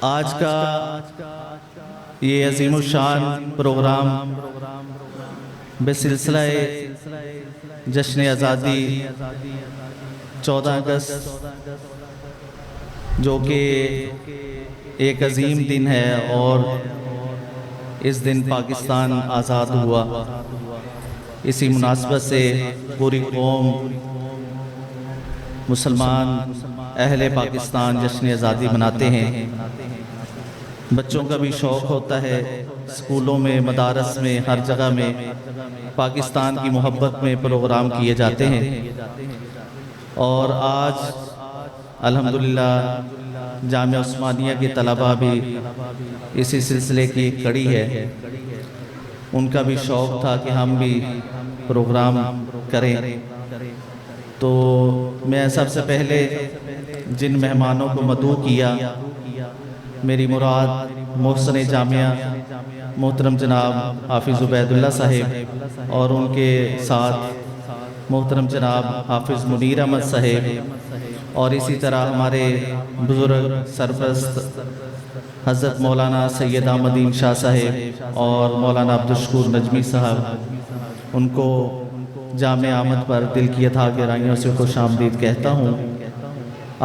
آج کا یہ عظیم الشان پروگرام بسلسلہ جشن آزادی 14 اگست جو کہ ایک عظیم دن ہے اور اس دن پاکستان آزاد ہوا، اسی مناسبت سے پوری قوم مسلمان اہل پاکستان جشن آزادی مناتے ہیں۔ بچوں کا بھی شوق ہوتا ہے، اسکولوں میں، مدارس میں، ہر جگہ میں پاکستان کی محبت میں پروگرام کیے جاتے ہیں۔ اور آج الحمدللہ جامعہ عثمانیہ کے طلباء بھی اسی سلسلے کی ایک کڑی ہے، ان کا بھی شوق تھا کہ ہم بھی پروگرام کریں۔ تو میں سب سے پہلے جن مہمانوں کو مدعو کیا، میری مراد محسن جامعہ محترم جناب حافظ عبید اللہ صاحب اور ان کے ساتھ محترم جناب حافظ منیر احمد صاحب، اور اسی طرح ہمارے بزرگ سرپرست حضرت مولانا سید احمدین شاہ صاحب اور مولانا عبدالشکور نجمی صاحب، ان کو جامع آمد پر دل کی اتھا گہرائیوں سے خوش آمدید کہتا ہوں۔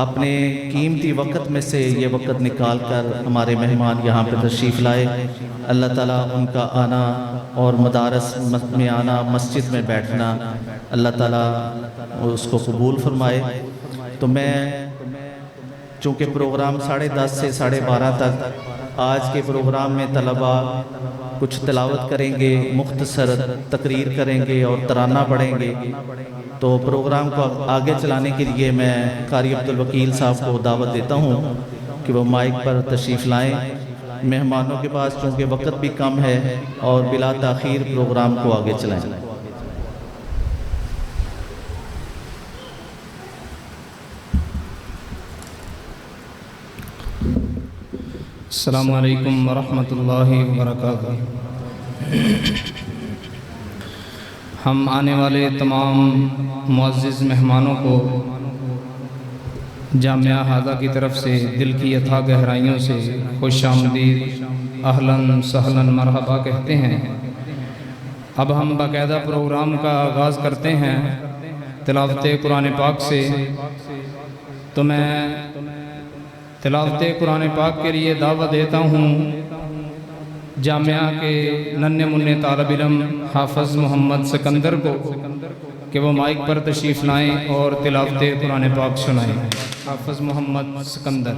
اپنے قیمتی وقت میں سے یہ وقت نکال کر ہمارے مہمان یہاں پہ تشریف لائے، اللہ تعالیٰ ان کا آنا اور مدارس میں آنا، مسجد میں بیٹھنا، اللہ تعالیٰ اس کو قبول فرمائے۔ تو میں چونکہ پروگرام 10:30 سے 12:30 تک، آج کے پروگرام میں طلباء کچھ تلاوت کریں گے، مختصر تقریر کریں گے اور ترانہ پڑھیں گے، تو پروگرام کو آگے چلانے کے لیے میں قاری عبدالوکیل صاحب کو دعوت دیتا ہوں کہ وہ مائک پر تشریف لائیں۔ مہمانوں کے پاس چونکہ وقت بھی کم ہے اور بلا تاخیر پروگرام کو آگے چلائیں۔ السلام علیکم ورحمۃ اللہ وبرکاتہ۔ ہم آنے والے تمام معزز مہمانوں کو جامعہ ہادہ کی طرف سے دل کی اتھا گہرائیوں سے خوش آمدید، اہلاً سہلاً مرحبا کہتے ہیں۔ اب ہم باقاعدہ پروگرام کا آغاز کرتے ہیں تلاوت قرآن پاک سے۔ تو میں تلاوت قرآن پاک کے لیے دعوت دیتا ہوں جامعہ کے ننھے منھے طالب علم حافظ محمد سکندر کو کہ وہ مائک پر تشریف لائیں اور تلاوت قرآن پاک سنائیں۔ حافظ محمد سکندر۔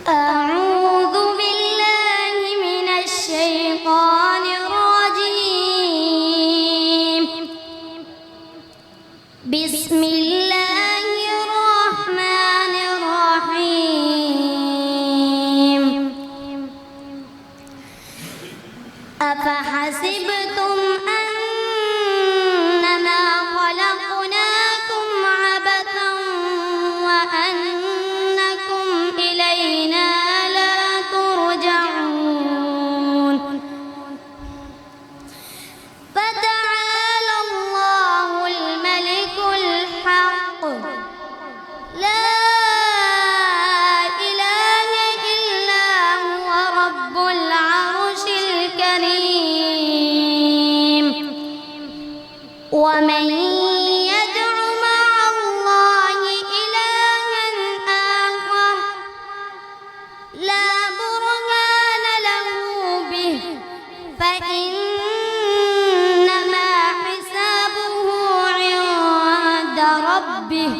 أعوذ بالله من الشيطان الرجيم، بسم الله الرحمن الرحيم، أفحسبتم أنما خلقناكم عبثا وأنكم إلينا لا ترجعون، فتعالى الله الملك الحق، لا إله إلا هو رب العرش الكريم، ومن يدع مع الله إلها آخر لا برهان له به فإنما حسابه عند ربه